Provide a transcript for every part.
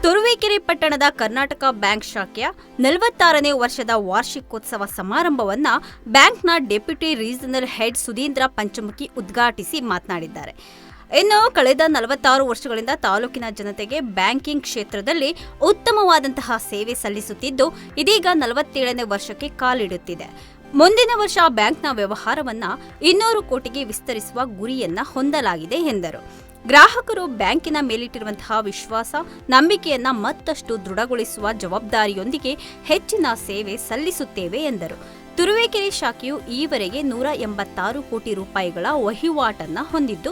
ತುರುವೇಕೆರೆ ಪಟ್ಟಣದ ಕರ್ನಾಟಕ ಬ್ಯಾಂಕ್ ಶಾಖೆಯ 46ನೇ ವರ್ಷದ ವಾರ್ಷಿಕೋತ್ಸವ ಸಮಾರಂಭವನ್ನು ಬ್ಯಾಂಕ್ನ deputy regional head Sudheendra Panchamukhi ಉದ್ಘಾಟಿಸಿ ಮಾತನಾಡಿದ್ದಾರೆ. ಇನ್ನು ಕಳೆದ 46 ವರ್ಷಗಳಿಂದ ತಾಲೂಕಿನ ಜನತೆಗೆ ಬ್ಯಾಂಕಿಂಗ್ ಕ್ಷೇತ್ರದಲ್ಲಿ ಉತ್ತಮವಾದಂತಹ ಸೇವೆ ಸಲ್ಲಿಸುತ್ತಿದ್ದು, ಇದೀಗ 47ನೇ ವರ್ಷಕ್ಕೆ ಕಾಲಿಡುತ್ತಿದೆ. ಮುಂದಿನ ವರ್ಷ ಬ್ಯಾಂಕ್ನ ವ್ಯವಹಾರವನ್ನು 200 ಕೋಟಿಗೆ ವಿಸ್ತರಿಸುವ ಗುರಿಯನ್ನ ಹೊಂದಲಾಗಿದೆ ಎಂದರು. ಗ್ರಾಹಕರು ಬ್ಯಾಂಕಿನ ಮೇಲಿಟ್ಟಿರುವಂತಹ ವಿಶ್ವಾಸ, ನಂಬಿಕೆಯನ್ನ ಮತ್ತಷ್ಟು ದೃಢಗೊಳಿಸುವ ಜವಾಬ್ದಾರಿಯೊಂದಿಗೆ ಹೆಚ್ಚಿನ ಸೇವೆ ಸಲ್ಲಿಸುತ್ತೇವೆ ಎಂದರು. ತುರುವೇಕೆರೆ ಶಾಖೆಯು ಈವರೆಗೆ 186 ಕೋಟಿ ರೂಪಾಯಿಗಳ ವಹಿವಾಟನ್ನ ಹೊಂದಿದ್ದು,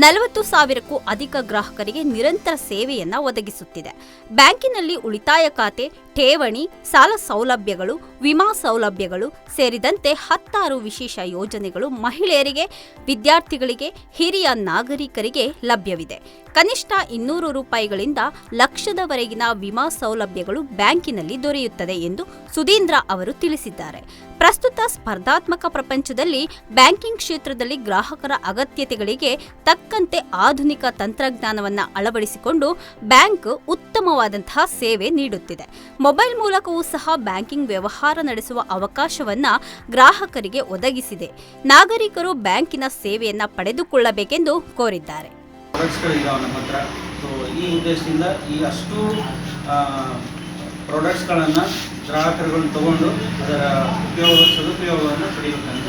40,000ಕ್ಕೂ ಅಧಿಕ ಗ್ರಾಹಕರಿಗೆ ನಿರಂತರ ಸೇವೆಯನ್ನ ಒದಗಿಸುತ್ತಿದೆ. ಬ್ಯಾಂಕಿನಲ್ಲಿ ಉಳಿತಾಯ ಖಾತೆ, ಠೇವಣಿ, ಸಾಲ ಸೌಲಭ್ಯಗಳು, ವಿಮಾ ಸೌಲಭ್ಯಗಳು ಸೇರಿದಂತೆ 16 ವಿಶೇಷ ಯೋಜನೆಗಳು ಮಹಿಳೆಯರಿಗೆ, ವಿದ್ಯಾರ್ಥಿಗಳಿಗೆ, ಹಿರಿಯ ನಾಗರಿಕರಿಗೆ ಲಭ್ಯವಿದೆ. ಕನಿಷ್ಠ 200 ರೂಪಾಯಿಗಳಿಂದ ಲಕ್ಷದವರೆಗಿನ ವಿಮಾ ಸೌಲಭ್ಯಗಳು ಬ್ಯಾಂಕಿನಲ್ಲಿ ದೊರೆಯುತ್ತದೆ ಎಂದು ಸುಧೀಂದ್ರ ಅವರು ತಿಳಿಸಿದ್ದಾರೆ. ಪ್ರಸ್ತುತ ಸ್ಪರ್ಧಾತ್ಮಕ ಪ್ರಪಂಚದಲ್ಲಿ ಬ್ಯಾಂಕಿಂಗ್ ಕ್ಷೇತ್ರದಲ್ಲಿ ಗ್ರಾಹಕರ ಅಗತ್ಯತೆಗಳಿಗೆ ತಕ್ಕಂತೆ ಆಧುನಿಕ ತಂತ್ರಜ್ಞಾನವನ್ನು ಅಳವಡಿಸಿಕೊಂಡು ಬ್ಯಾಂಕ್ ಉತ್ತಮವಾದಂತಹ ಸೇವೆ ನೀಡುತ್ತಿದೆ. ಮೊಬೈಲ್ ಮೂಲಕವೂ ಸಹ ಬ್ಯಾಂಕಿಂಗ್ ವ್ಯವಹಾರ ನಡೆಸುವ ಅವಕಾಶವನ್ನ ಗ್ರಾಹಕರಿಗೆ ಒದಗಿಸಿದೆ. ನಾಗರಿಕರು ಬ್ಯಾಂಕಿನ ಸೇವೆಯನ್ನ ಪಡೆದುಕೊಳ್ಳಬೇಕೆಂದು ಕೋರಿದ್ದಾರೆ. ಈ ಉದ್ದೇಶದಿಂದ ಈ ಅಷ್ಟು ಪ್ರಾಡಕ್ಟ್ಸ್ಗಳನ್ನು ಗ್ರಾಹಕರುಗಳನ್ನು ತಗೊಂಡು ಅದರ ಸದುಪಯೋಗವನ್ನು ಪಡೆಯಬೇಕಂತ